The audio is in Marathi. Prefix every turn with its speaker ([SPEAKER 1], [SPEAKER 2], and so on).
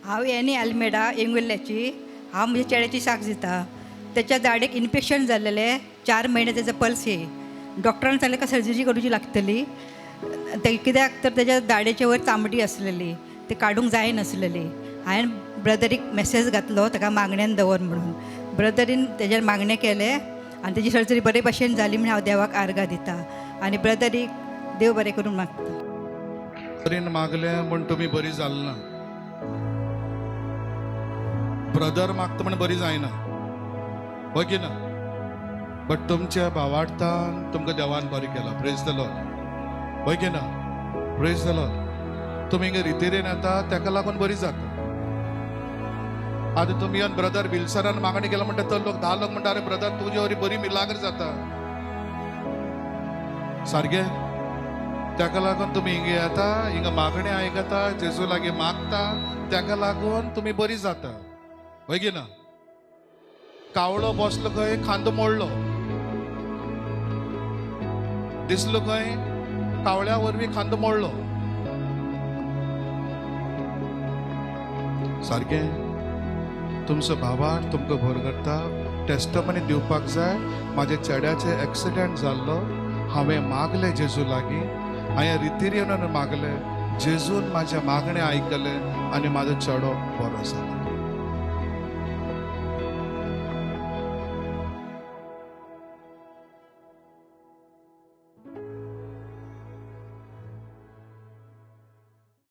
[SPEAKER 1] हांव एनी आल्मेडा एंगुल्ल्याची. हांव म्हज्या चेड्याची साक दिता. त्याच्या दाडेक इन्फेक्शन जाल्लेलें 4 महिने त्याचा पल्स ये. डॉक्टरान सांगलें का सर्जरी करूची लागतली. ते कित्याक तर त्याच्या दाडेचे वयर चामडी आसलेली, ते काडूंक जाय नासलेली. हांवें ब्रदरीक मॅसेज घातलो ताका मागण्यांत दवर म्हणून. ब्रदरीन तेजेर मागणें केलें आनी तेजी सर्जरी बरे भशेन जाली म्हण हांव देवाक आर्गां दिता आनी ब्रदरीक देव बरें करून मागता.
[SPEAKER 2] ब्रदरीन मागलें म्हण तुमी बरी जालना. ब्रदर मागता म्हण बरी जायना, हो की ना? बट तुमच्या भावार्थान तुमकां देवान बरें केला. Praise the Lord. हो की ना? Praise the Lord. तुमी हिंगा रितीरेन येता ताका लागून बरी जाता. आतां तुमी येवन ब्रदर विल्सनान मागणी केला म्हणटा तो लोक 10 लोक म्हणटा अरे ब्रदर तुजे वरी बरी मिलाग्र जाता. सारकें? ताका लागून तुमी हिंगा येता, हिंगा मागणी आयकता, जेजू लागीं मागता, ताका लागून तुमी बरी जाता. होय की ना? कावळो बसलो खंय खांदो मोडलो, दिसलो खंय कावळ्या वरवीं खांदो मोडलो. सारकें? तुमचो भावार तुमकां भर करता. टेस्टमनी दिवपाक जाय. म्हाज्या चेड्याचे एक्सिडेंट जाल्लो, हांवें मागलें जेजू लागीं, हांवें रितीरेन मागलें, जेजून म्हाज्या मागणें आयकलें आनी म्हाजो चेडो बरो जाला.